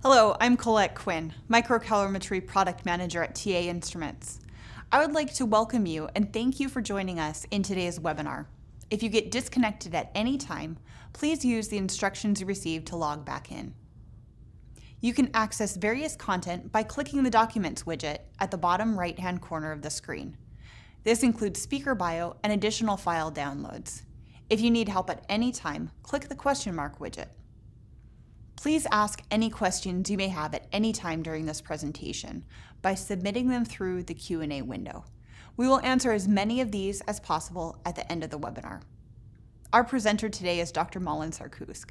Hello, I'm Colette Quinn, Microcalorimetry Product Manager at TA Instruments. I would like to welcome you and thank you for joining us in today's webinar. If you get disconnected at any time, please use the instructions you received to log back in. You can access various content by clicking the Documents widget at the bottom right-hand corner of the screen. This includes speaker bio and additional file downloads. If you need help at any time, click the question mark widget. Please ask any questions you may have at any time during this presentation by submitting them through the Q&A window. We will answer as many of these as possible at the end of the webinar. Our presenter today is Dr. Malin Sarkusk.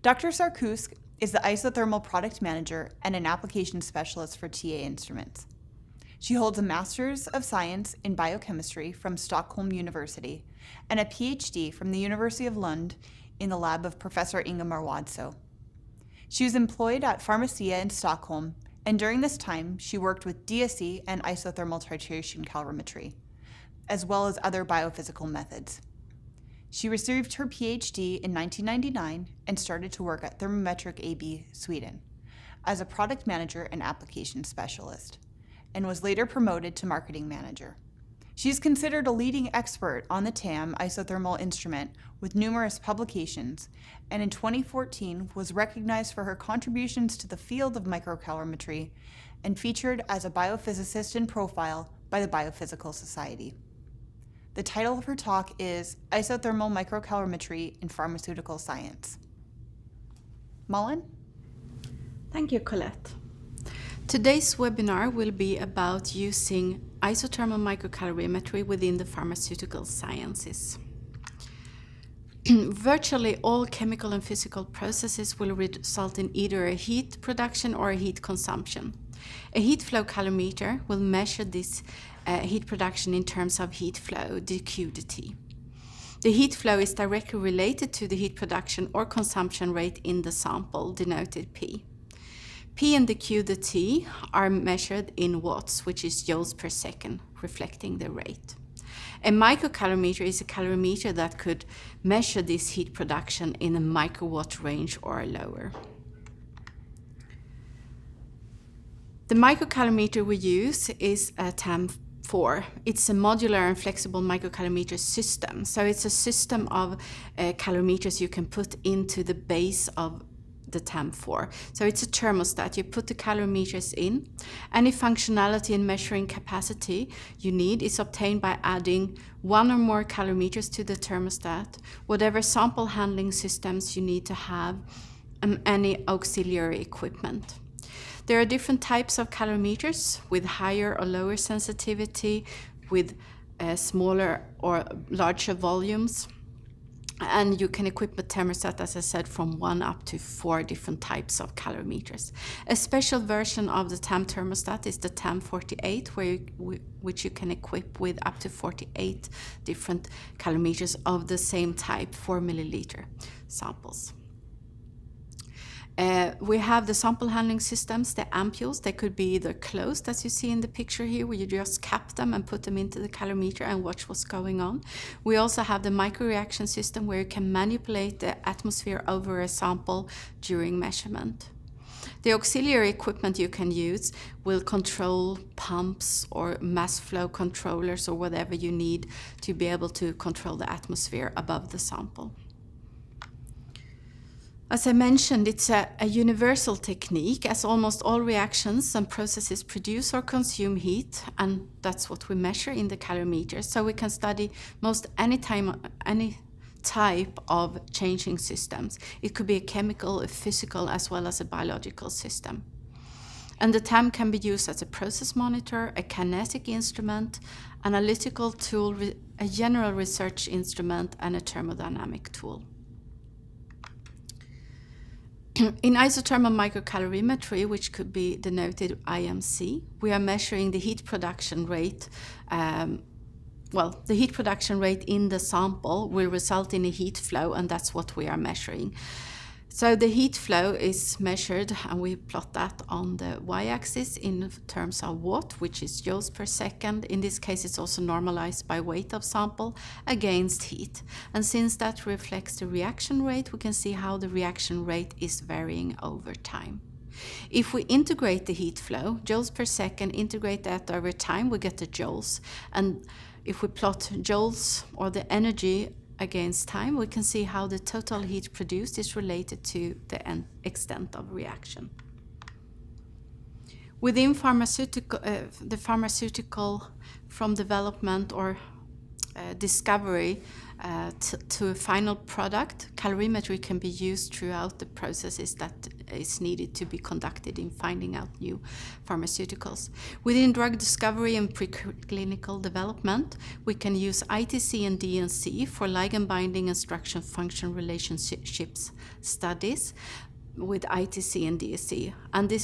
Dr. Sarkusk is the Isothermal Product Manager and an Application Specialist for TA Instruments. She holds a Master's of Science in Biochemistry from Stockholm University and a PhD from the University of Lund in the lab of Professor Ingemar Wadso. She was employed at Pharmacia in Stockholm, and during this time, she worked with DSE and isothermal titration calorimetry, as well as other biophysical methods. She received her PhD in 1999 and started to work at Thermometric AB, Sweden, as a product manager and application specialist, and was later promoted to marketing manager. She is considered a leading expert on the TAM isothermal instrument with numerous publications, and in 2014 was recognized for her contributions to the field of microcalorimetry and featured as a biophysicist in profile by the Biophysical Society. The title of her talk is Isothermal Microcalorimetry in Pharmaceutical Science. Malin? Thank you, Colette. Today's webinar will be about using isothermal microcalorimetry within the pharmaceutical sciences. Virtually all chemical and physical processes will result in either a heat production or a heat consumption. A heat flow calorimeter will measure this heat production in terms of heat flow, dQ dt. The heat flow is directly related to the heat production or consumption rate in the sample, denoted P. P and the Q, the T, are measured in watts, which is joules per second, reflecting the rate. A microcalorimeter is a calorimeter that could measure this heat production in a microwatt range or lower. The microcalorimeter we use is a TAM4. It's a modular and flexible microcalorimeter system. So it's a system of calorimeters you can put into the base of the TAM4. So it's a thermostat. You put the calorimeters in. Any functionality and measuring capacity you need is obtained by adding one or more calorimeters to the thermostat, whatever sample handling systems you need to have, and any auxiliary equipment. There are different types of calorimeters with higher or lower sensitivity, with smaller or larger volumes. And you can equip a thermostat, as I said, from 1 up to 4 different types of calorimeters. A special version of the TAM thermostat is the TAM48, which you can equip with up to 48 different calorimeters of the same type, 4 milliliter samples. We have the sample handling systems, the ampules. They could be either closed, as you see in the picture here, where you just cap them and put them into the calorimeter and watch what's going on. We also have the microreaction system, where you can manipulate the atmosphere over a sample during measurement. The auxiliary equipment you can use will control pumps or mass flow controllers or whatever you need to be able to control the atmosphere above the sample. As I mentioned, it's a universal technique, as almost all reactions and processes produce or consume heat, and that's what we measure in the calorimeter. So we can study most any type of changing systems. It could be a chemical, a physical, as well as a biological system. And the TAM can be used as a process monitor, a kinetic instrument, analytical tool, a general research instrument, and a thermodynamic tool. In isothermal microcalorimetry, which could be denoted IMC, we are measuring the heat production rate the heat production rate in the sample will result in a heat flow, and that's what we are measuring. So the heat flow is measured, and we plot that on the y-axis in terms of watt, which is joules per second. In this case, it's also normalized by weight of sample against heat. And since that reflects the reaction rate, we can see how the reaction rate is varying over time. If we integrate the heat flow, joules per second, integrate that over time, we get the joules. And if we plot joules, or the energy, against time, we can see how the total heat produced is related to the extent of reaction. Within the pharmaceutical, from development or discovery to a final product, calorimetry can be used throughout the processes that is needed to be conducted in finding out new pharmaceuticals. Within drug discovery and preclinical development, we can use ITC and DNC for ligand binding and structure function relationships studies with ITC and DSC,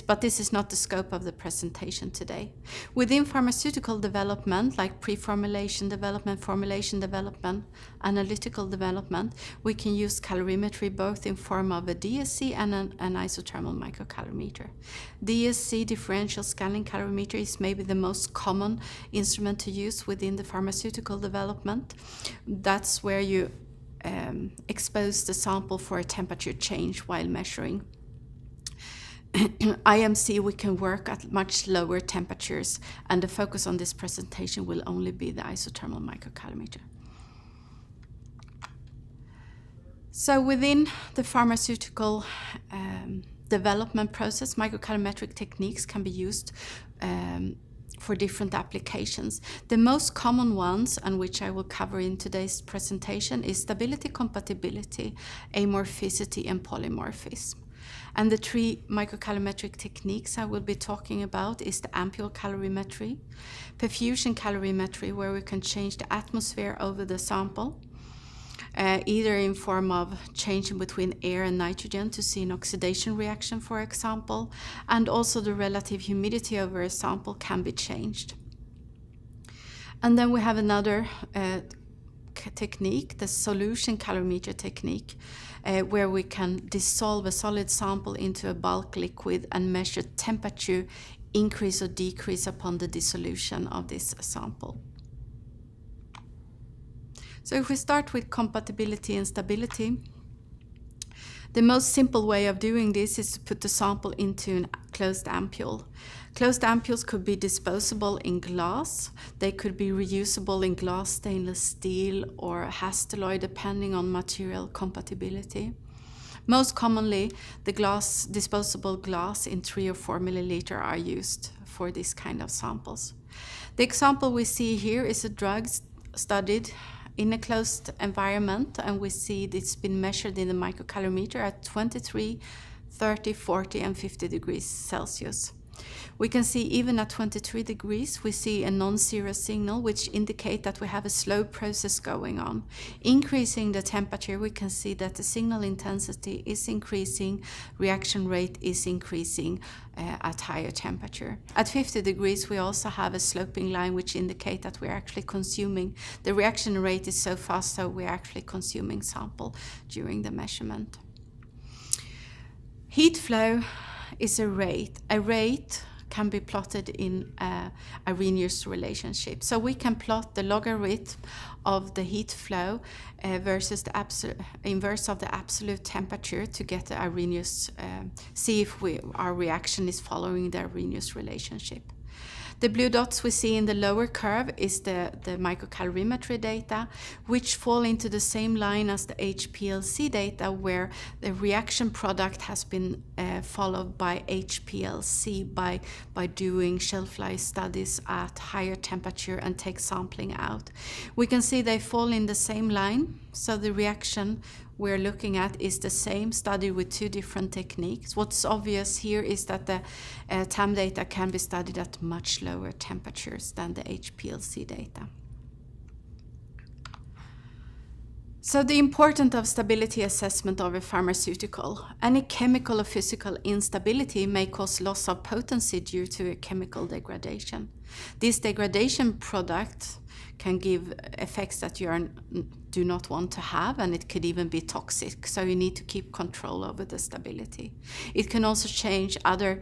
but this is not the scope of the presentation today. Within pharmaceutical development, like pre-formulation development, formulation development, analytical development, we can use calorimetry both in form of a DSC and an isothermal microcalorimeter. DSC, differential scanning calorimeter, is maybe the most common instrument to use within the pharmaceutical development. That's where you expose the sample for a temperature change while measuring. IMC, we can work at much lower temperatures, and the focus on this presentation will only be the isothermal microcalorimeter. So within the pharmaceutical development process, microcalorimetric techniques can be used for different applications. The most common ones, and which I will cover in today's presentation, is stability, compatibility, amorphicity, and polymorphism. And the three microcalorimetric techniques I will be talking about is the ampule calorimetry, perfusion calorimetry, where we can change the atmosphere over the sample, either in form of changing between air and nitrogen to see an oxidation reaction, for example, and also the relative humidity over a sample can be changed. And then we have another technique, the solution calorimeter technique, where we can dissolve a solid sample into a bulk liquid and measure temperature increase or decrease upon the dissolution of this sample. So if we start with compatibility and stability, the most simple way of doing this is to put the sample into a closed ampule. Closed ampules could be disposable in glass. They could be reusable in glass, stainless steel, or hastelloy, depending on material compatibility. Most commonly, the disposable glass in 3 or 4 milliliter are used for this kind of samples. The example we see here is a drug studied in a closed environment, and we see it's been measured in the microcalorimeter at 23, 30, 40, and 50 degrees Celsius. We can see even at 23 degrees, we see a non-zero signal, which indicate that we have a slow process going on. Increasing the temperature, we can see that the signal intensity is increasing, reaction rate is increasing at higher temperature. At 50 degrees, we also have a sloping line, which indicate that we're actually consuming. The reaction rate is so fast, so we're actually consuming sample during the measurement. Heat flow is a rate. A rate can be plotted in a Arrhenius relationship. So we can plot the logarithm of the heat flow versus the inverse of the absolute temperature to get the Arrhenius, see if our reaction is following the Arrhenius relationship. The blue dots we see in the lower curve is the microcalorimetry data, which fall into the same line as the HPLC data, where the reaction product has been followed by HPLC by doing shelf life studies at higher temperature and take sampling out. We can see they fall in the same line, so the reaction we're looking at is the same, studied with 2 different techniques. What's obvious here is that the TAM data can be studied at much lower temperatures than the HPLC data. So the importance of stability assessment of a pharmaceutical. Any chemical or physical instability may cause loss of potency due to a chemical degradation. This degradation product can give effects that you do not want to have, and it could even be toxic. So you need to keep control over the stability. It can also change other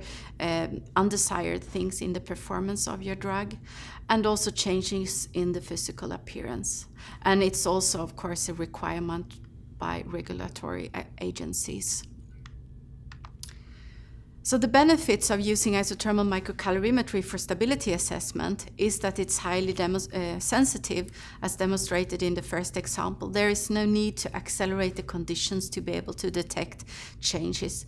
undesired things in the performance of your drug, and also changes in the physical appearance. And it's also, of course, a requirement by regulatory agencies. So the benefits of using isothermal microcalorimetry for stability assessment is that it's highly sensitive, as demonstrated in the first example. There is no need to accelerate the conditions to be able to detect changes.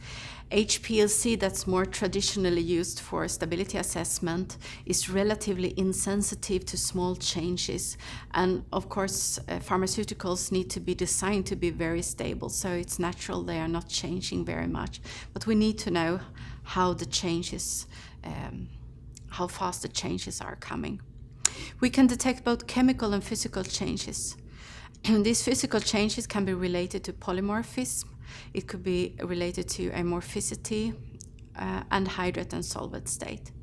HPLC, that's more traditionally used for stability assessment, is relatively insensitive to small changes. And of course, pharmaceuticals need to be designed to be very stable, so it's natural they are not changing very much. But we need to know how the changes, how fast the changes are coming. We can detect both chemical and physical changes. These physical changes can be related to polymorphism. It could be related to amorphicity and hydrate and solvent state.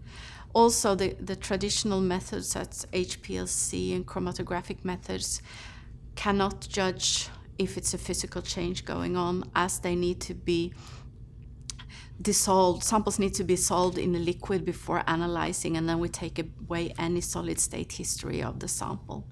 Also, the traditional methods, such as HPLC and chromatographic methods, cannot judge if it's a physical change going on, as they need to be dissolved. Samples need to be dissolved in a liquid before analyzing, and then we take away any solid state history of the sample.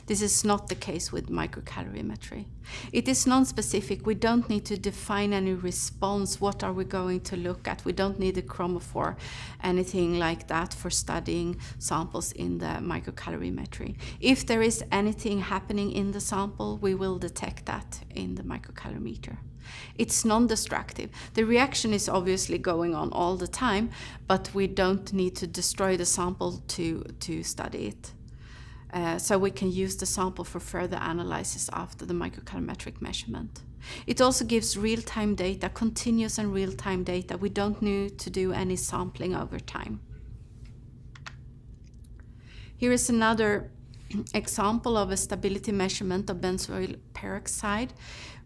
This is not the case with microcalorimetry. It is non-specific. We don't need to define any response. What are we going to look at? We don't need a chromophore, anything like that, for studying samples in the microcalorimetry. If there is anything happening in the sample, we will detect that in the microcalorimeter. It's non-destructive. The reaction is obviously going on all the time, but we don't need to destroy the sample to study it. So we can use the sample for further analysis after the microcalorimetric measurement. It also gives real-time data, continuous and real-time data. We don't need to do any sampling over time. Here is another example of a stability measurement of benzoyl peroxide,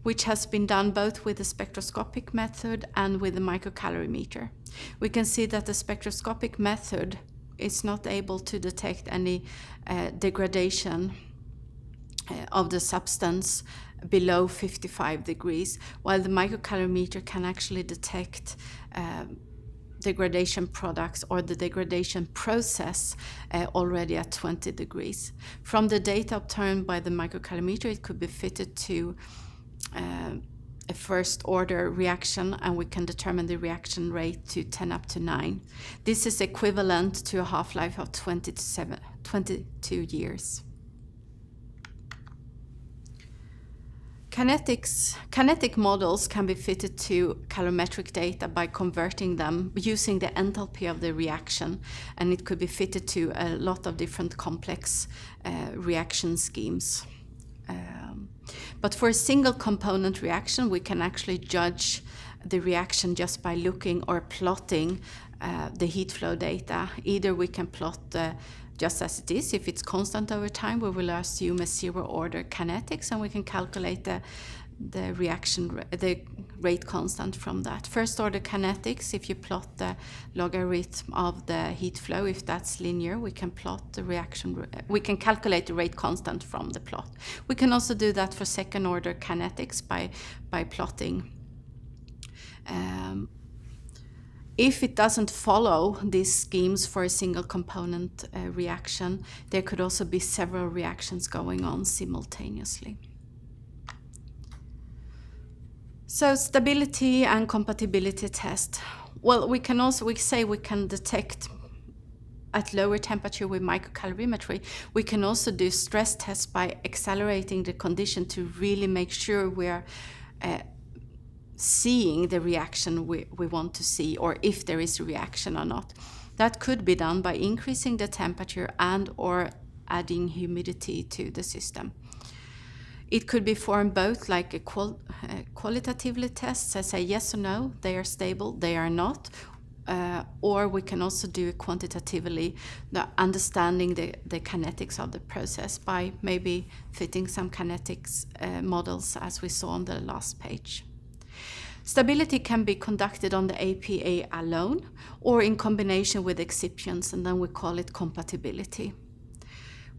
which has been done both with the spectroscopic method and with the microcalorimeter. We can see that the spectroscopic method is not able to detect any degradation of the substance below 55 degrees, while the microcalorimeter can actually detect degradation products or the degradation process already at 20 degrees. From the data obtained by the microcalorimeter, it could be fitted to a first order reaction, and we can determine the reaction rate to 10 up to 9. This is equivalent to a half-life of 22 years. Kinetic models can be fitted to calorimetric data by converting them using the enthalpy of the reaction, and it could be fitted to a lot of different complex reaction schemes. But for a single component reaction, we can actually judge the reaction just by looking or plotting the heat flow data. Either we can plot just as it is. If it's constant over time, we will assume a zero-order kinetics, and we can calculate the rate constant from that. First-order kinetics, if you plot the logarithm of the heat flow, if that's linear, we can plot the reaction. We can calculate the rate constant from the plot. We can also do that for second-order kinetics by plotting. If it doesn't follow these schemes for a single component reaction, there could also be several reactions going on simultaneously. So stability and compatibility test. Well, we can detect at lower temperature with microcalorimetry. We can also do stress tests by accelerating the condition to really make sure we're seeing the reaction we want to see, or if there is a reaction or not. That could be done by increasing the temperature and or adding humidity to the system. It could be formed both like a qualitatively test, so say yes or no, they are stable, they are not, or we can also do it quantitatively, understanding the kinetics of the process by maybe fitting some kinetics models as we saw on the last page. Stability can be conducted on the APA alone or in combination with excipients, and then we call it compatibility.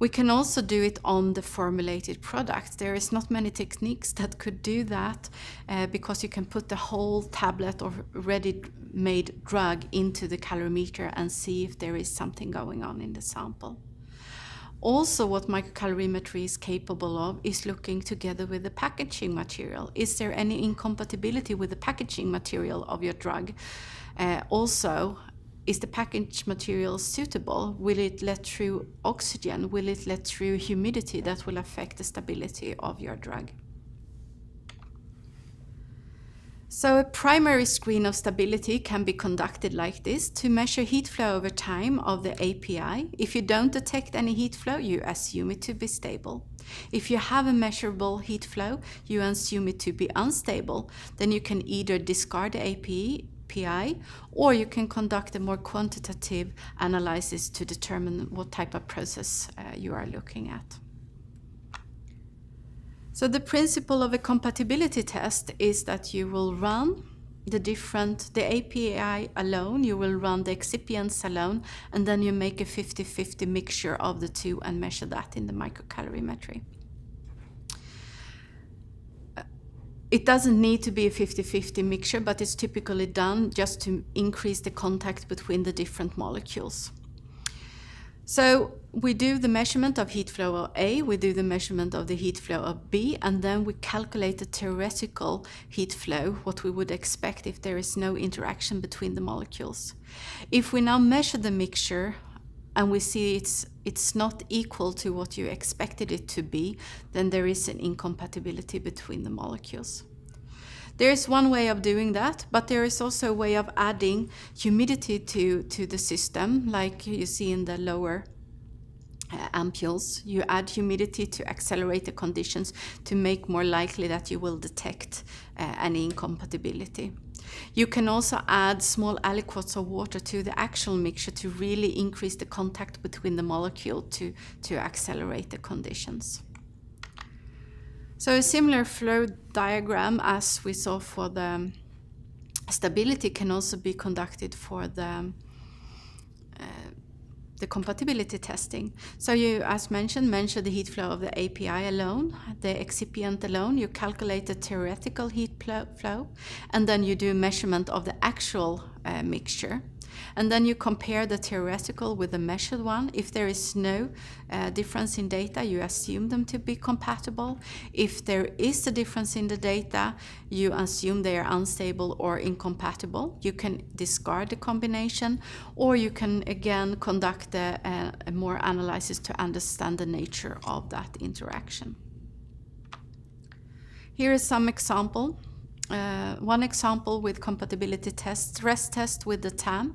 We can also do it on the formulated product. There is not many techniques that could do that because you can put the whole tablet or ready-made drug into the calorimeter and see if there is something going on in the sample. Also, what microcalorimetry is capable of is looking together with the packaging material. Is there any incompatibility with the packaging material of your drug? Also, is the package material suitable? Will it let through oxygen? Will it let through humidity that will affect the stability of your drug? So a primary screen of stability can be conducted like this to measure heat flow over time of the API. If you don't detect any heat flow, you assume it to be stable. If you have a measurable heat flow, you assume it to be unstable. Then you can either discard the API, or you can conduct a more quantitative analysis to determine what type of process you are looking at. So the principle of a compatibility test is that you will run the API alone, you will run the excipients alone, and then you make a 50-50 mixture of the two and measure that in the microcalorimetry. It doesn't need to be a 50-50 mixture, but it's typically done just to increase the contact between the different molecules. So we do the measurement of heat flow of A, we do the measurement of the heat flow of B, and then we calculate the theoretical heat flow, what we would expect if there is no interaction between the molecules. If we now measure the mixture and we see it's not equal to what you expected it to be, then there is an incompatibility between the molecules. There is one way of doing that, but there is also a way of adding humidity to the system, like you see in the lower ampules. You add humidity to accelerate the conditions to make more likely that you will detect any incompatibility. You can also add small aliquots of water to the actual mixture to really increase the contact between the molecule to accelerate the conditions. So a similar flow diagram as we saw for the stability can also be conducted for the compatibility testing. So you, as mentioned, measure the heat flow of the API alone, the excipient alone, you calculate the theoretical heat flow, and then you do a measurement of the actual mixture. And then you compare the theoretical with the measured one. If there is no difference in data, you assume them to be compatible. If there is a difference in the data, you assume they are unstable or incompatible. You can discard the combination, or you can again conduct a more analysis to understand the nature of that interaction. Here is some example. One example with compatibility test, stress test with the TAM,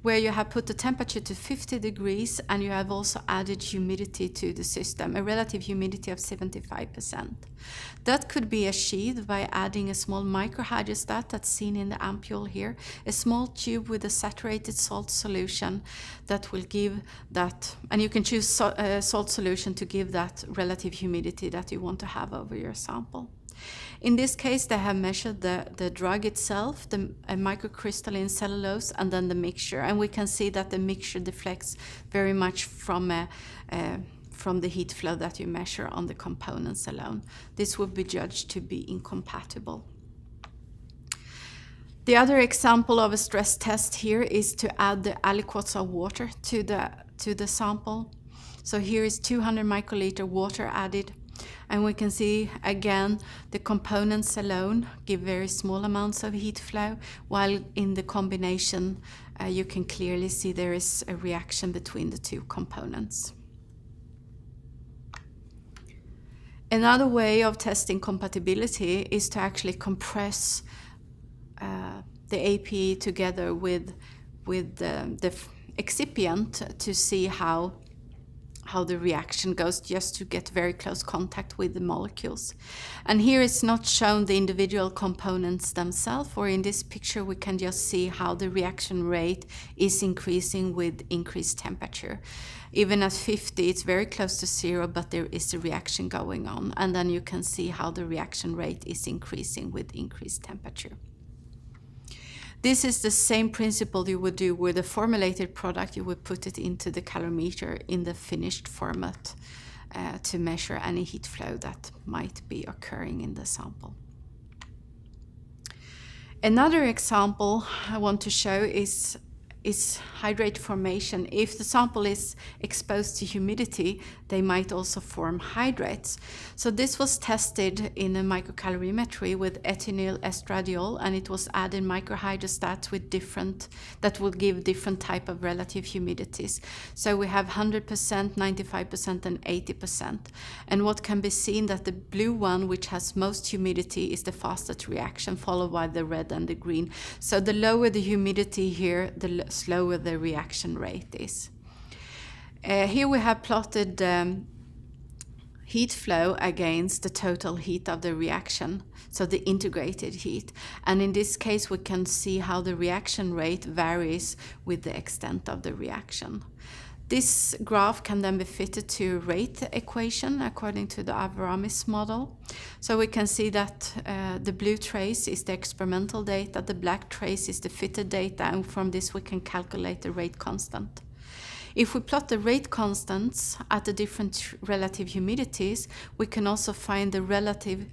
where you have put the temperature to 50 degrees and you have also added humidity to the system, a relative humidity of 75%. That could be achieved by adding a small microhydrostat that's seen in the ampule here, a small tube with a saturated salt solution that will give that, and you can choose salt solution to give that relative humidity that you want to have over your sample. In this case, they have measured the drug itself, the microcrystalline cellulose, and then the mixture. And we can see that the mixture deflects very much from the heat flow that you measure on the components alone. This would be judged to be incompatible. The other example of a stress test here is to add the aliquots of water to the sample. So here is 200 microliter water added. And we can see again the components alone give very small amounts of heat flow, while in the combination you can clearly see there is a reaction between the two components. Another way of testing compatibility is to actually compress the API together with the excipient to see how how the reaction goes, just to get very close contact with the molecules. And here it's not shown the individual components themselves, or in this picture we can just see how the reaction rate is increasing with increased temperature. Even at 50 it's very close to 0, but there is a reaction going on, and then you can see how the reaction rate is increasing with increased temperature. This is the same principle you would do with a formulated product. You would put it into the calorimeter in the finished format to measure any heat flow that might be occurring in the sample. Another example I want to show is hydrate formation. If the sample is exposed to humidity, they might also form hydrates. So this was tested in a microcalorimetry with ethinyl estradiol, and it was added microhydrostats with that will give different type of relative humidities. So we have 100%, 95% and 80%. And what can be seen that the blue one, which has most humidity, is the fastest reaction, followed by the red and the green. So the lower the humidity here, the slower the reaction rate is. Here we have plotted heat flow against the total heat of the reaction, so the integrated heat. And in this case we can see how the reaction rate varies with the extent of the reaction. This graph can then be fitted to rate equation according to the Avramis model. So we can see that the blue trace is the experimental data, the black trace is the fitted data, and from this we can calculate the rate constant. If we plot the rate constants at the different relative humidities, we can also find the relative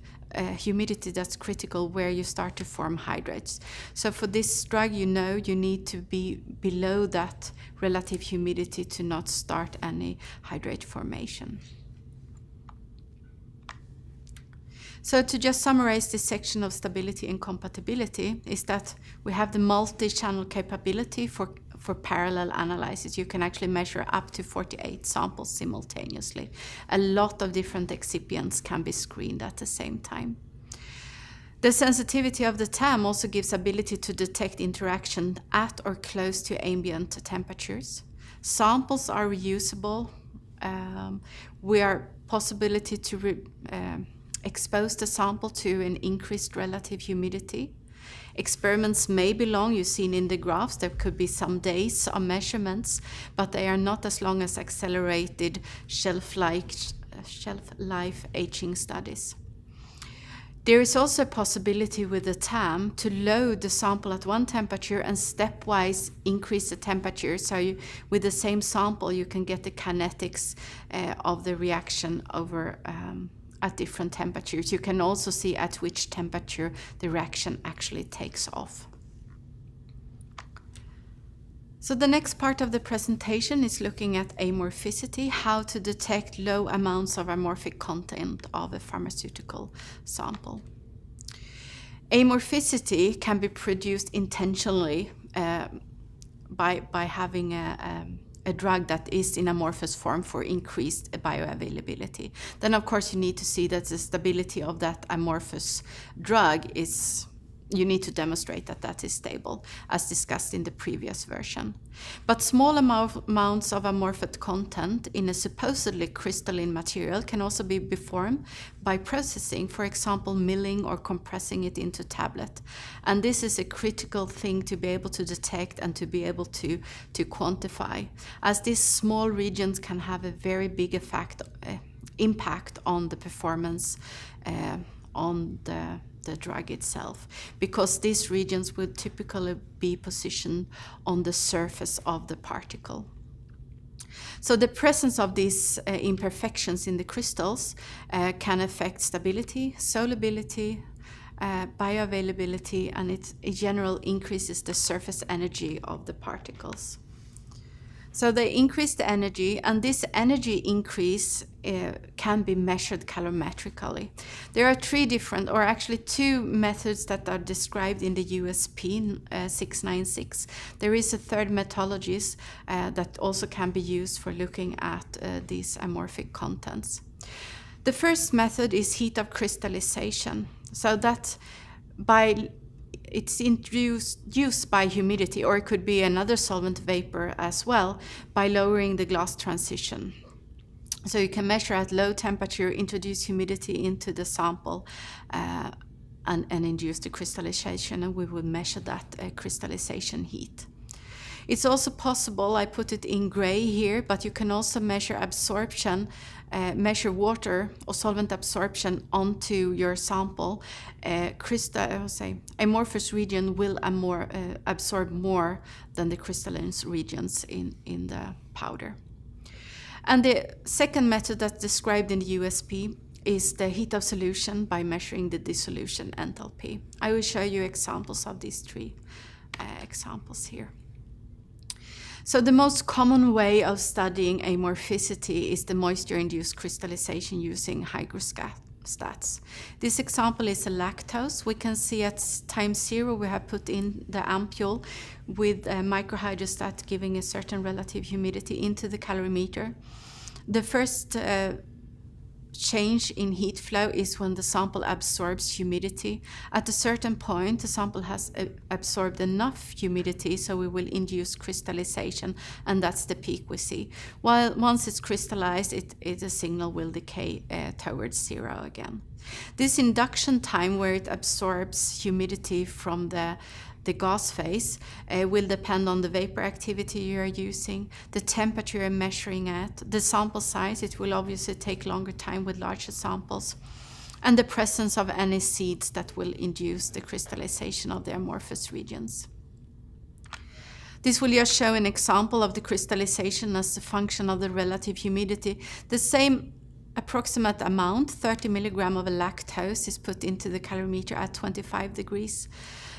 humidity that's critical where you start to form hydrates. So for this drug, you need to be below that relative humidity to not start any hydrate formation. So to just summarize this section of stability and compatibility is that we have the multi-channel capability for parallel analysis. You can actually measure up to 48 samples simultaneously. A lot of different excipients can be screened at the same time. The sensitivity of the TAM also gives ability to detect interaction at or close to ambient temperatures. Samples are reusable. We are possibility to expose the sample to an increased relative humidity. Experiments may be long, you've seen in the graphs, there could be some days of measurements, but they are not as long as accelerated shelf life aging studies. There is also a possibility with the TAM to load the sample at one temperature and stepwise increase the temperature. So with the same sample, you can get the kinetics of the reaction over at different temperatures. You can also see at which temperature the reaction actually takes off. So the next part of the presentation is looking at amorphicity, how to detect low amounts of amorphic content of a pharmaceutical sample. Amorphicity can be produced intentionally by having a drug that is in amorphous form for increased bioavailability. Then of course you need to see that the stability of that amorphous drug is, you need to demonstrate that that is stable, as discussed in the previous version. But small amounts of amorphous content in a supposedly crystalline material can also be performed by processing, for example, milling or compressing it into tablet. And this is a critical thing to be able to detect and to be able to quantify, as these small regions can have a very big impact on the performance on the drug itself, because these regions would typically be positioned on the surface of the particle. So the presence of these imperfections in the crystals can affect stability, solubility, bioavailability, and it in general increases the surface energy of the particles. So they increase the energy, and this energy increase can be measured calorimetrically. There are two methods that are described in the USP 696. There is a third methodology that also can be used for looking at these amorphic contents. The first method is heat of crystallization. So that it's induced by humidity, or it could be another solvent vapor as well, by lowering the glass transition. So you can measure at low temperature, introduce humidity into the sample, and induce the crystallization, and we will measure that crystallization heat. It's also possible, I put it in gray here, but you can also measure absorption, measure water or solvent absorption onto your sample. Amorphous region will absorb more than the crystalline regions in the powder. And the second method that's described in the USP is the heat of solution by measuring the dissolution enthalpy. I will show you examples of these three examples here. So the most common way of studying amorphicity is the moisture-induced crystallization using hygrostats. This example is a lactose. We can see at time 0 we have put in the ampule with a microhydrostat giving a certain relative humidity into the calorimeter. The first change in heat flow is when the sample absorbs humidity. At a certain point, the sample has absorbed enough humidity, so we will induce crystallization, and that's the peak we see. While once it's crystallized, the signal will decay towards 0 again. This induction time, where it absorbs humidity from the gas phase, will depend on the vapor activity you are using, the temperature you're measuring at, the sample size. It will obviously take longer time with larger samples, and the presence of any seeds that will induce the crystallization of the amorphous regions. This will just show an example of the crystallization as a function of the relative humidity. The same approximate amount, 30 milligram of a lactose, is put into the calorimeter at 25 degrees.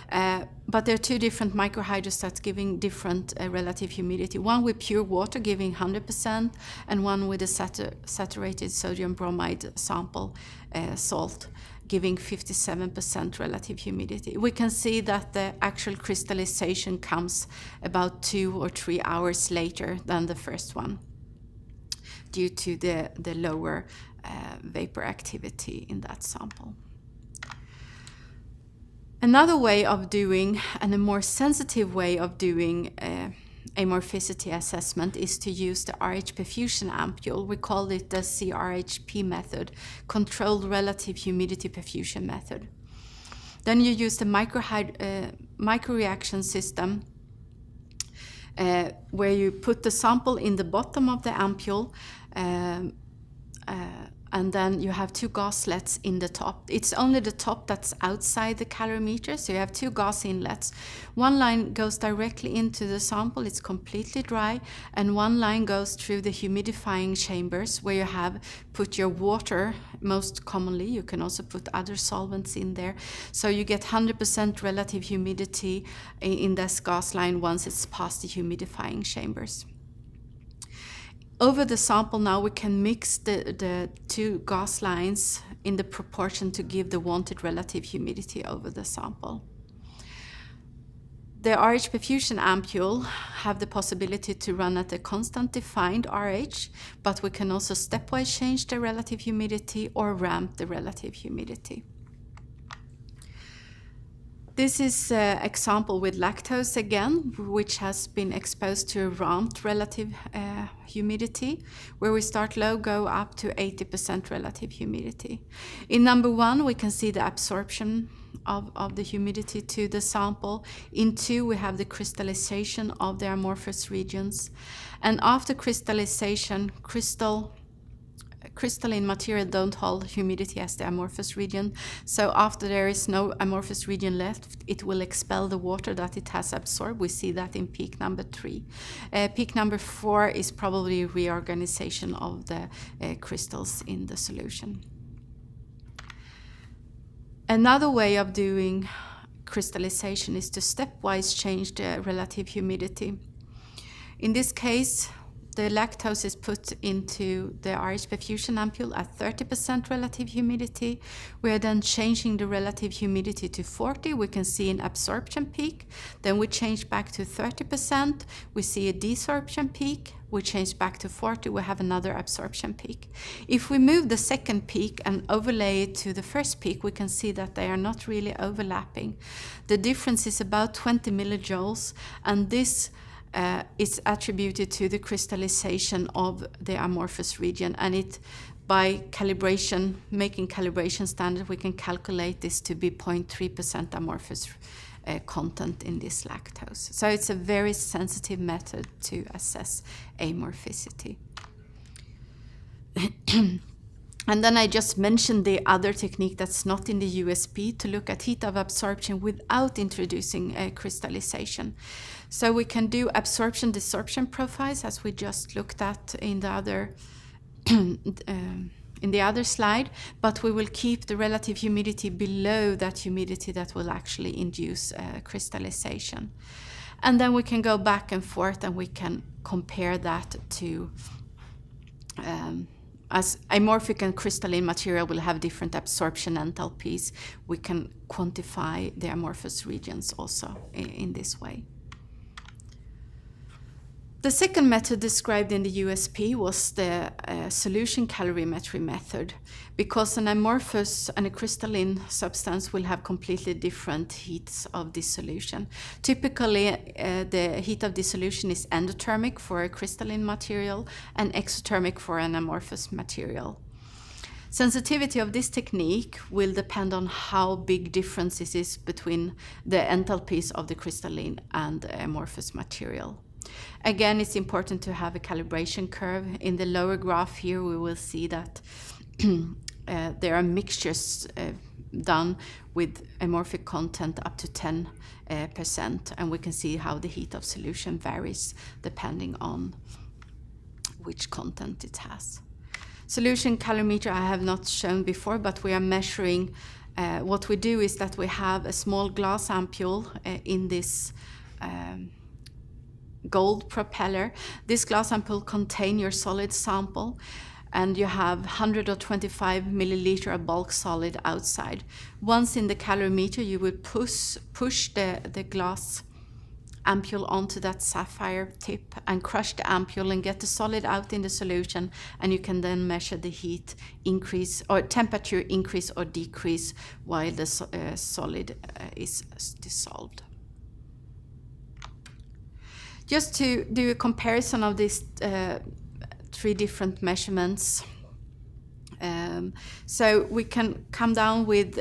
But there are two different microhydrostats giving different relative humidity. One with pure water giving 100%, and one with a saturated sodium bromide sample salt giving 57% relative humidity. We can see that the actual crystallization comes about 2 or 3 hours later than the first one, due to the lower vapor activity in that sample. Another way of doing, and a more sensitive way of doing amorphicity assessment, is to use the RH perfusion ampule. We call it the CRHP method, controlled relative humidity perfusion method. Then you use the microreaction system, where you put the sample in the bottom of the ampule, and then you have 2 gaslets in the top. It's only the top that's outside the calorimeter, so you have 2 gas inlets. One line goes directly into the sample, it's completely dry, and one line goes through the humidifying chambers, where you have put your water, most commonly. You can also put other solvents in there. So you get 100% relative humidity in this gas line once it's past the humidifying chambers. Over the sample now we can mix the 2 gas lines in the proportion to give the wanted relative humidity over the sample. The RH perfusion ampule have the possibility to run at a constant defined RH, but we can also stepwise change the relative humidity or ramp the relative humidity. This is an example with lactose again, which has been exposed to a ramped relative humidity, where we start low, go up to 80% relative humidity. In number 1, we can see the absorption of the humidity to the sample. In 2, we have the crystallization of the amorphous regions. And after crystallization, crystalline material don't hold humidity as the amorphous region. So after there is no amorphous region left, it will expel the water that it has absorbed. We see that in peak number 3. Peak number 4 is probably reorganization of the crystals in the solution. Another way of doing crystallization is to stepwise change the relative humidity. In this case, the lactose is put into the RH perfusion ampule at 30% relative humidity. We are then changing the relative humidity to 40. We can see an absorption peak. Then we change back to 30%. We see a desorption peak. We change back to 40. We have another absorption peak. If we move the second peak and overlay it to the first peak, we can see that they are not really overlapping. The difference is about 20 millijoules, and this is attributed to the crystallization of the amorphous region, and it, by calibration, making calibration standard, we can calculate this to be 0.3% amorphous content in this lactose. So it's a very sensitive method to assess amorphicity. And then I just mentioned the other technique that's not in the USP, to look at heat of absorption without introducing crystallization. So we can do absorption-desorption profiles, as we just looked at in the other in the other slide, but we will keep the relative humidity below that humidity that will actually induce crystallization. And then we can go back and forth, and we can compare that to as amorphic and crystalline material will have different absorption enthalpies, we can quantify the amorphous regions also in this way. The second method described in the USP was the solution calorimetry method, because an amorphous and a crystalline substance will have completely different heats of dissolution. Typically, the heat of dissolution is endothermic for a crystalline material and exothermic for an amorphous material. Sensitivity of this technique will depend on how big differences is between the enthalpies of the crystalline and the amorphous material. Again, it's important to have a calibration curve. In the lower graph here, we will see that there are mixtures done with amorphic content up to 10%, and we can see how the heat of solution varies depending on which content it has. Solution calorimetry I have not shown before, but we are measuring, what we do is that we have a small glass ampule in this gold propeller. This glass ampule contains your solid sample, and you have 125 milliliter of bulk solid outside. Once in the calorimeter, you will push the glass ampule onto that sapphire tip and crush the ampule and get the solid out in the solution, and you can then measure the heat increase or temperature increase or decrease while the solid is dissolved. Just to do a comparison of these three different measurements, so we can come down with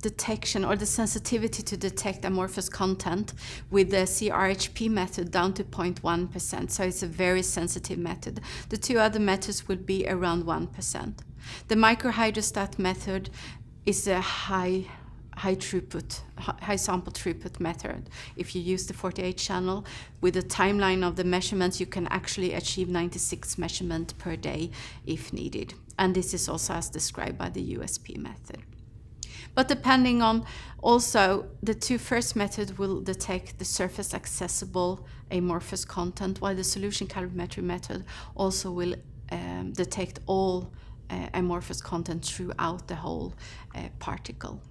detection or the sensitivity to detect amorphous content with the CRHP method down to 0.1%. So it's a very sensitive method. The two other methods will be around 1%. The microhydrostat method is a high sample throughput method. If you use the 48 channel with a timeline of the measurements, you can actually achieve 96 measurements per day if needed. And this is also as described by the USP method. But depending on also, the two first methods will detect the surface accessible amorphous content, while the solution calorimetry method also will detect all amorphous content throughout the whole particle.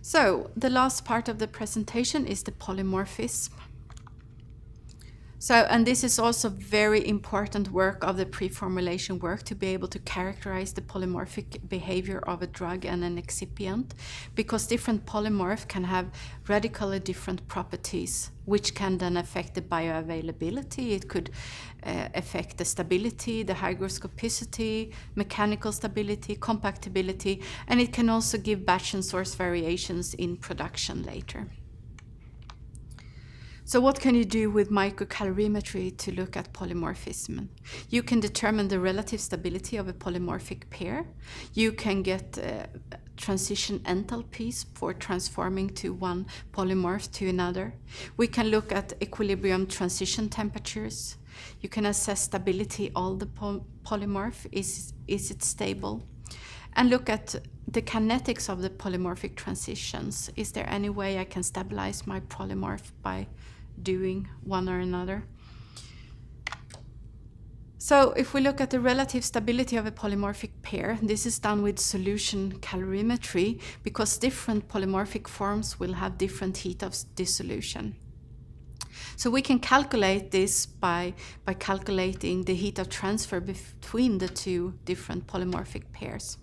So the last part of the presentation is the polymorphism. So, and this is also very important work of the pre-formulation work to be able to characterize the polymorphic behavior of a drug and an excipient, because different polymorph can have radically different properties, which can then affect the bioavailability. It could affect the stability, the hygroscopicity, mechanical stability, compactability, and it can also give batch and source variations in production later. So what can you do with microcalorimetry to look at polymorphism? You can determine the relative stability of a polymorphic pair. You can get transition enthalpies for transforming to one polymorph to another. We can look at equilibrium transition temperatures. You can assess stability of the polymorph. Is it stable? And look at the kinetics of the polymorphic transitions. Is there any way I can stabilize my polymorph by doing one or another? So if we look at the relative stability of a polymorphic pair, this is done with solution calorimetry, because different polymorphic forms will have different heat of dissolution. So we can calculate this by calculating the heat of transfer between the two different polymorphic pairs.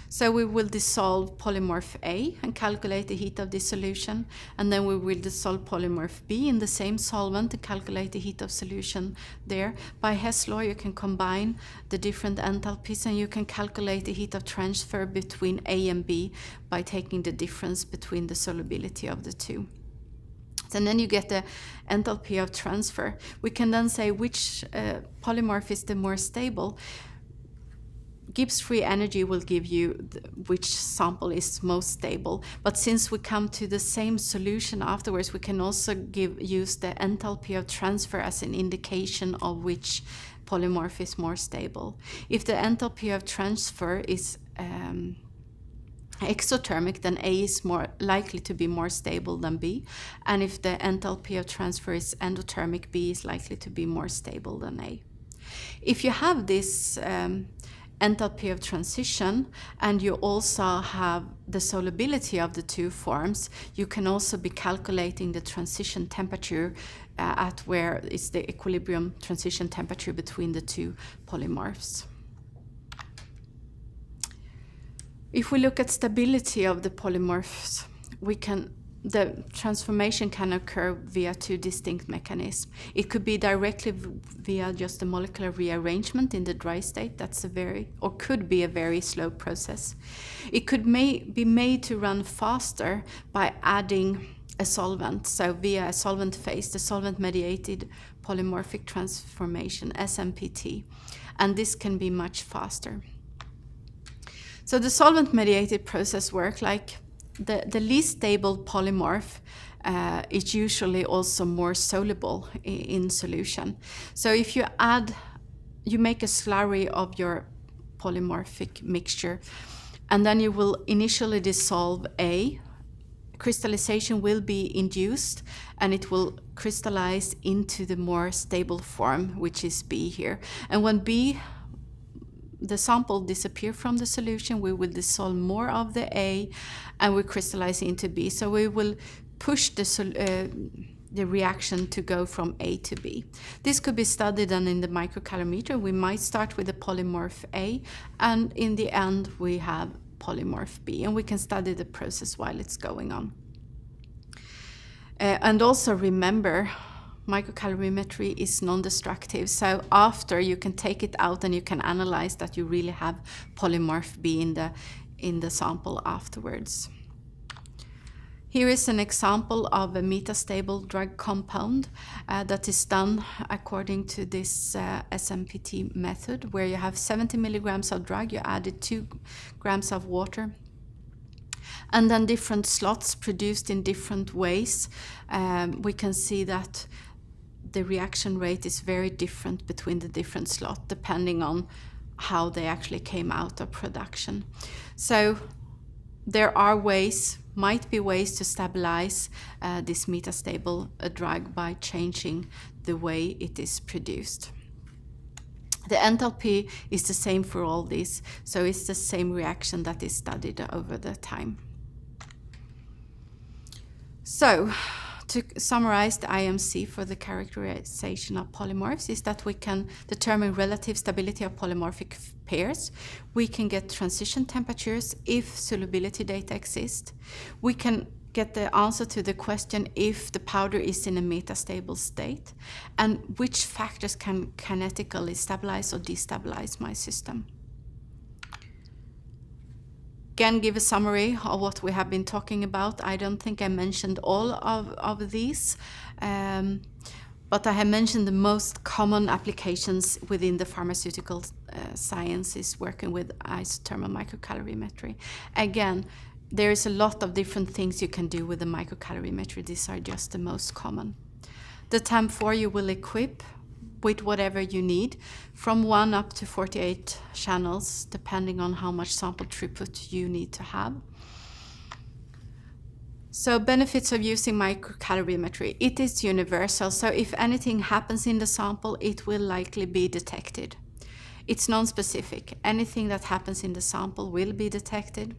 So we will dissolve polymorph A and calculate the heat of this solution, and then we will dissolve polymorph B in the same solvent and calculate the heat of solution there. By Hess law, you can combine the different enthalpies and you can calculate the heat of transfer between A and B by taking the difference between the solubility of the two. And then you get the enthalpy of transfer. We can then say which polymorph is the more stable. Gibbs free energy will give you which sample is most stable, but since we come to the same solution afterwards, we can also use the enthalpy of transfer as an indication of which polymorph is more stable. If the enthalpy of transfer is exothermic, then A is more likely to be more stable than B, and if the enthalpy of transfer is endothermic, B is likely to be more stable than A. If you have this enthalpy of transition and you also have the solubility of the two forms, you can also be calculating the transition temperature at where is the equilibrium transition temperature between the two polymorphs. If we look at stability of the polymorphs, the transformation can occur via two distinct mechanisms. It could be directly via just a molecular rearrangement in the dry state. That's could be a very slow process. It could be made to run faster by adding a solvent. So via a solvent phase, the solvent-mediated polymorphic transformation, SMPT. And this can be much faster. So the solvent-mediated process works like the least stable polymorph is usually also more soluble in solution. So if you make a slurry of your polymorphic mixture, and then you will initially dissolve A, crystallization will be induced, and it will crystallize into the more stable form, which is B here. And when the sample disappear from the solution, we will dissolve more of the A and we crystallize into B. So we will push the reaction to go from A to B. This could be studied then in the microcalorimeter. We might start with the polymorph A, and in the end we have polymorph B, and we can study the process while it's going on. And also remember, microcalorimetry is non-destructive, so after you can take it out and you can analyze that you really have polymorph B in the sample afterwards. Here is an example of a metastable drug compound that is done according to this SMPT method, where you have 70 milligrams of drug, you added 2 grams of water, and then different slots produced in different ways. We can see that the reaction rate is very different between the different slots depending on how they actually came out of production. So there might be ways to stabilize this metastable drug by changing the way it is produced. The enthalpy is the same for all these, so it's the same reaction that is studied over the time. So, to summarize the IMC for the characterization of polymorphs is that we can determine relative stability of polymorphic pairs. We can get transition temperatures if solubility data exist. We can get the answer to the question if the powder is in a metastable state, and which factors can kinetically stabilize or destabilize my system. Again, give a summary of what we have been talking about. I don't think I mentioned all of these, but I have mentioned the most common applications within the pharmaceutical sciences working with isothermal microcalorimetry. Again, there is a lot of different things you can do with the microcalorimetry. These are just the most common. The TAM4 you will equip with whatever you need, from 1 up to 48 channels, depending on how much sample throughput you need to have. So benefits of using microcalorimetry. It is universal, so if anything happens in the sample, it will likely be detected. It's non-specific. Anything that happens in the sample will be detected.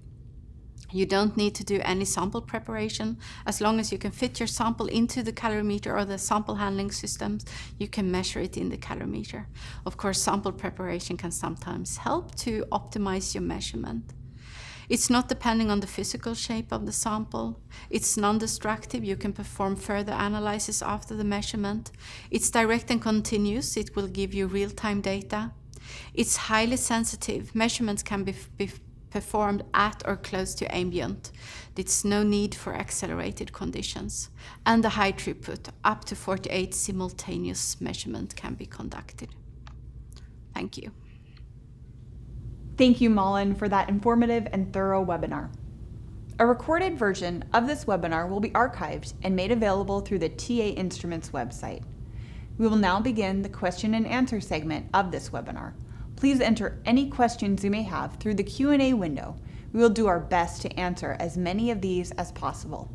You don't need to do any sample preparation. As long as you can fit your sample into the calorimeter or the sample handling systems, you can measure it in the calorimeter. Of course, sample preparation can sometimes help to optimize your measurement. It's not depending on the physical shape of the sample. It's non-destructive. You can perform further analysis after the measurement. It's direct and continuous. It will give you real-time data. It's highly sensitive. Measurements can be performed at or close to ambient. It's no need for accelerated conditions. And the high throughput, up to 48 simultaneous measurements can be conducted. Thank you. Thank you, Malin, for that informative and thorough webinar. A recorded version of this webinar will be archived and made available through the TA Instruments website. We will now begin the question and answer segment of this webinar. Please enter any questions you may have through the Q&A window. We will do our best to answer as many of these as possible.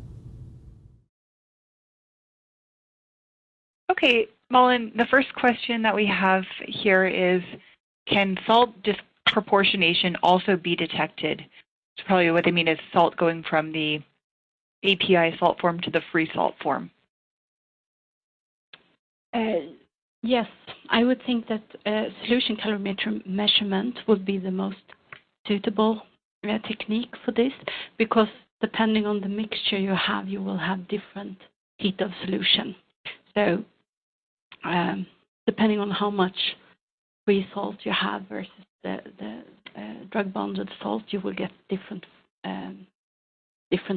Okay, Malin, the first question that we have here is, can salt disproportionation also be detected? So probably what they mean is salt going from the API salt form to the free salt form. Yes, I would think that solution calorimetry measurement would be the most suitable technique for this, because depending on the mixture you have, you will have different heat of solution. So depending on how much free salt you have versus the drug bonded salt, you will get different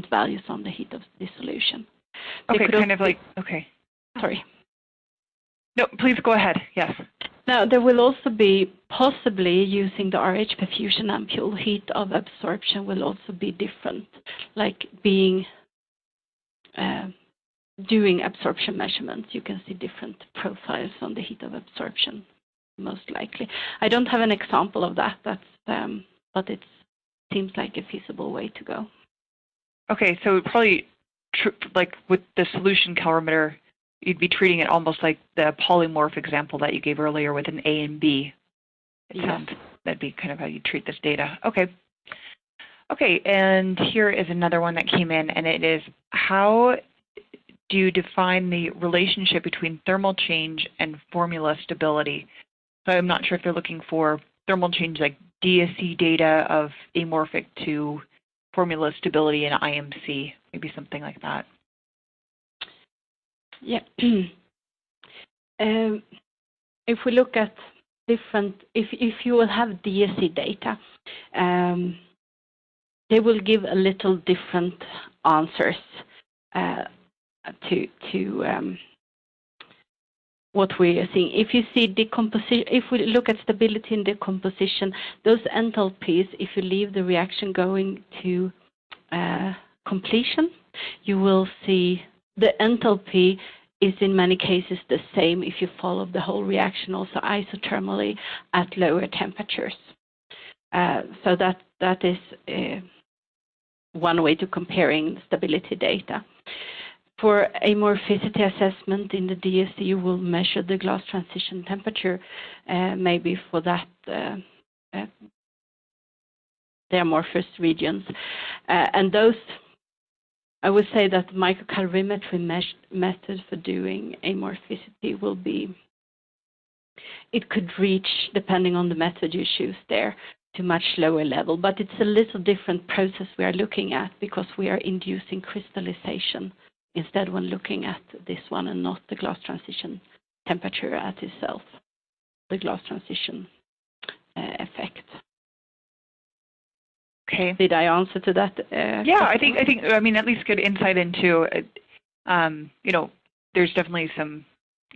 values on the heat of the solution. Okay, kind of like, okay. Sorry. No, please go ahead, yes. Now, there will also be possibly using the RH perfusion ampule, heat of absorption will also be different, like being doing absorption measurements, you can see different profiles on the heat of absorption, most likely. I don't have an example of that, but it seems like a feasible way to go. Okay, so probably like with the solution calorimeter, you'd be treating it almost like the polymorph example that you gave earlier with an A and B. It sounds that'd be kind of how you treat this data. Okay. Okay, and here is another one that came in, and it is, how do you define the relationship between thermal change and formula stability? So I'm not sure if they're looking for thermal change like DSC data of amorphic to formula stability in IMC, maybe something like that. Yeah. If we look at different, if you will have DSC data, they will give a little different answers to what we are seeing. If you see decomposition, if we look at stability and decomposition, those enthalpies, if you leave the reaction going to completion, you will see the enthalpy is in many cases the same if you follow the whole reaction also isothermally at lower temperatures. So that is one way to comparing stability data. For amorphicity assessment in the DSC, you will measure the glass transition temperature, maybe for that the amorphous regions. And those, I would say that microcalorimetry method for doing amorphicity will be, it could reach, depending on the method you choose there, to much lower level. But it's a little different process we are looking at because we are inducing crystallization instead when looking at this one and not the glass transition temperature at itself, the glass transition effect. Okay. Did I answer to that? Yeah, I think I mean at least good insight into you know, there's definitely some,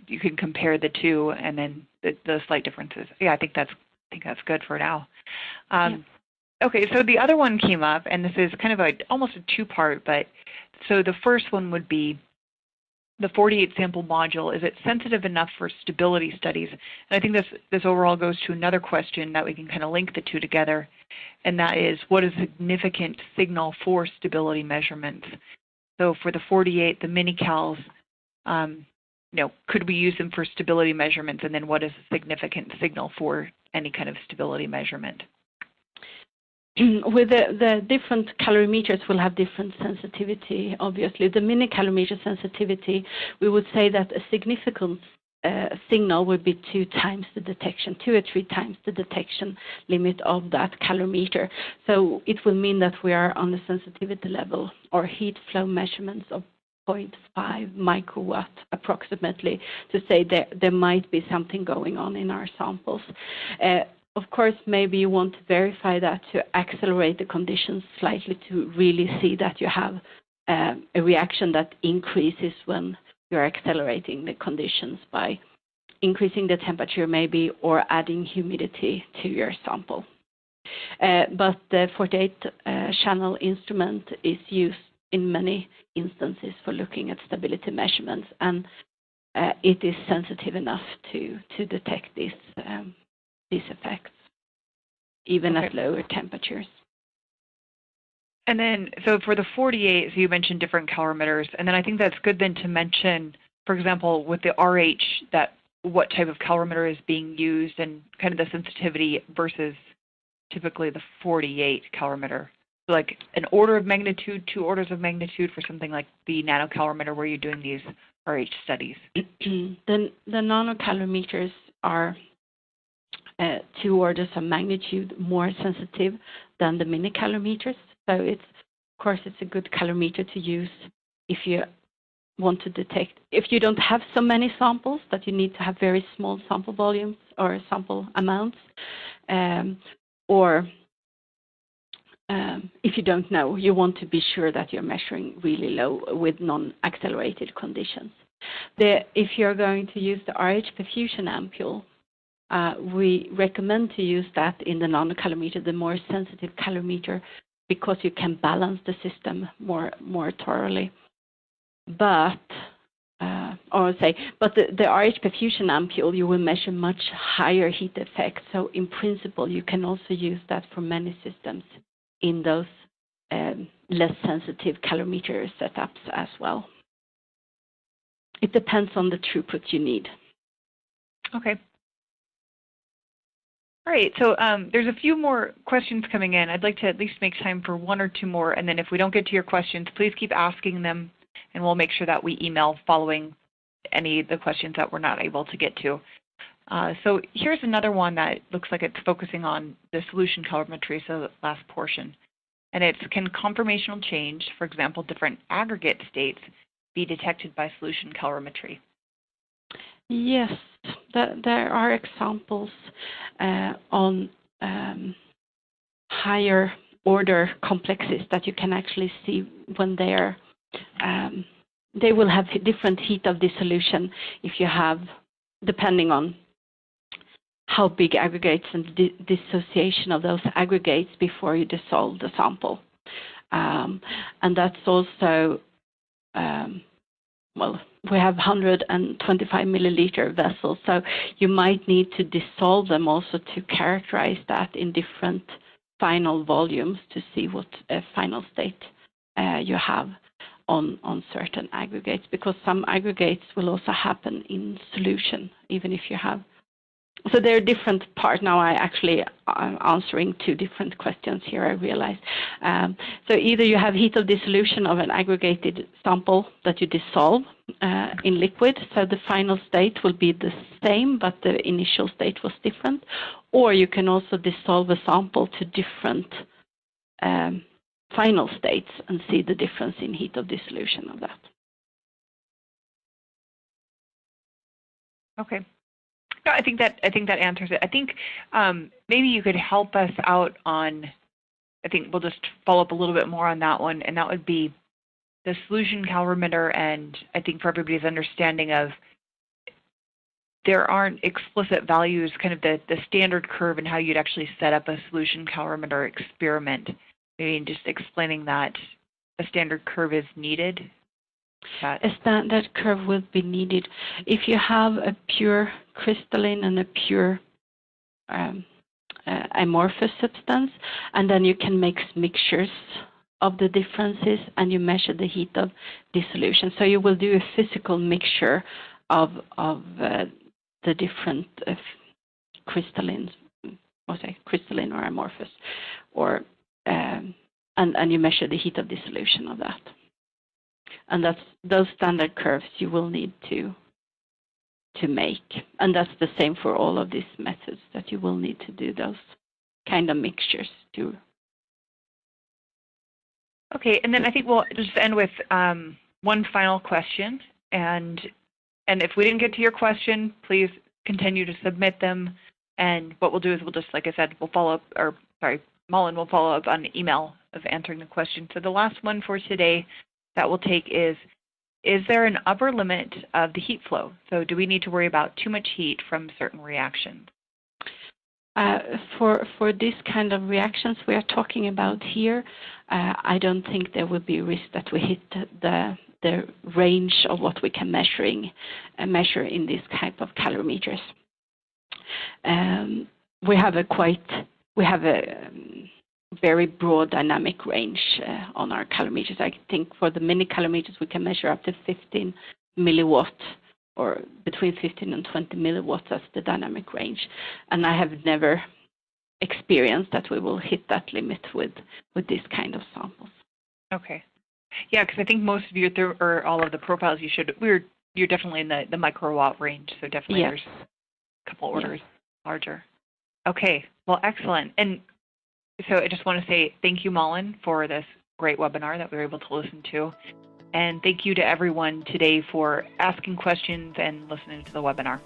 you can compare the two and then the slight differences. Yeah, I think that's good for now. Okay, so the other one came up, and this is kind of almost a two-part, but so the first one would be the 48 sample module. Is it sensitive enough for stability studies? And I think this overall goes to another question that we can kind of link the two together, and that is, what is a significant signal for stability measurements? So for the 48, the mini-cals, you know, could we use them for stability measurements, and then what is a significant signal for any kind of stability measurement? With the different calorimeters will have different sensitivity, obviously. The mini calorimeter sensitivity, we would say that a significant signal would be 2 times the detection, 2 or 3 times the detection limit of that calorimeter. So it will mean that we are on the sensitivity level or heat flow measurements of 0.5 microwatt approximately to say there might be something going on in our samples. Of course, maybe you want to verify that to accelerate the conditions slightly to really see that you have a reaction that increases when you're accelerating the conditions by increasing the temperature maybe or adding humidity to your sample. But the 48-channel instrument is used in many instances for looking at stability measurements, and it is sensitive enough to detect these effects, even at lower temperatures. And then, so for the 48, so you mentioned different calorimeters, and then I think that's good then to mention, for example, with the RH, that what type of calorimeter is being used and kind of the sensitivity versus typically the 48 calorimeter. So like an order of magnitude, 2 orders of magnitude for something like the nanocalorimeter where you're doing these RH studies. The nanocalorimeters are 2 orders of magnitude more sensitive than the minicalorimeters. So of course, it's a good calorimeter to use if you want to detect, if you don't have so many samples that you need to have very small sample volumes or sample amounts, or if you don't know, you want to be sure that you're measuring really low with non-accelerated conditions. If you're going to use the RH perfusion ampule, we recommend to use that in the nanocalorimeter, the more sensitive calorimeter, because you can balance the system more thoroughly. But the RH perfusion ampule, you will measure much higher heat effect. So in principle, you can also use that for many systems in those less sensitive calorimeter setups as well. It depends on the throughput you need. Okay. All right, so there's a few more questions coming in. I'd like to at least make time for 1 or 2 more, and then if we don't get to your questions, please keep asking them, and we'll make sure that we email following any of the questions that we're not able to get to. So here's another one that looks like it's focusing on the solution calorimetry, so the last portion. And it's, can conformational change, for example, different aggregate states, be detected by solution calorimetry? Yes, there are examples on higher order complexes that you can actually see when they will have different heat of dissolution if you have, depending on how big aggregates and dissociation of those aggregates before you dissolve the sample. And that's also, well, we have 125 milliliter vessels, so you might need to dissolve them also to characterize that in different final volumes to see what final state you have on certain aggregates, because some aggregates will also happen in solution, even if you have. So there are different parts. Now I actually am answering 2 different questions here, I realize. So either you have heat of dissolution of an aggregated sample that you dissolve in liquid, so the final state will be the same, but the initial state was different. Or you can also dissolve a sample to different final states and see the difference in heat of dissolution of that. Okay. No, I think that answers it. I think maybe you could help us out on, I think we'll just follow up a little bit more on that one, and that would be the solution calorimeter, and I think for everybody's understanding of there aren't explicit values, kind of the standard curve and how you'd actually set up a solution calorimeter experiment. Maybe just explaining that a standard curve is needed. A standard curve will be needed if you have a pure crystalline and a pure amorphous substance, and then you can make mixtures of the differences and you measure the heat of dissolution. So you will do a physical mixture of the different crystallines, crystalline or amorphous, or and you measure the heat of dissolution of that. And that's those standard curves you will need to to make. And that's the same for all of these methods, that you will need to do those kind of mixtures too. Okay, and then I think we'll just end with one final question. And if we didn't get to your question, please continue to submit them. And what we'll do is we'll just, like I said, we'll follow up, or sorry, Malin will follow up on email of answering the question. So the last one for today that we'll take is there an upper limit of the heat flow? So do we need to worry about too much heat from certain reactions? For this kind of reactions we are talking about here, I don't think there will be a risk that we hit the range of what we can measure in this type of calorimeters. We have a very broad dynamic range on our calorimeters. I think for the mini calorimeters we can measure up to 15 milliwatt, or between 15 and 20 milliwatts as the dynamic range. And I have never experienced that we will hit that limit with this kind of samples. Okay. Yeah, because I think most of you, or all of the profiles you showed, you're definitely in the microwatt range, so definitely yes. There's a couple orders larger. Okay, well, excellent. And so I just want to say thank you, Malin, for this great webinar that we were able to listen to. And thank you to everyone today for asking questions and listening to the webinar.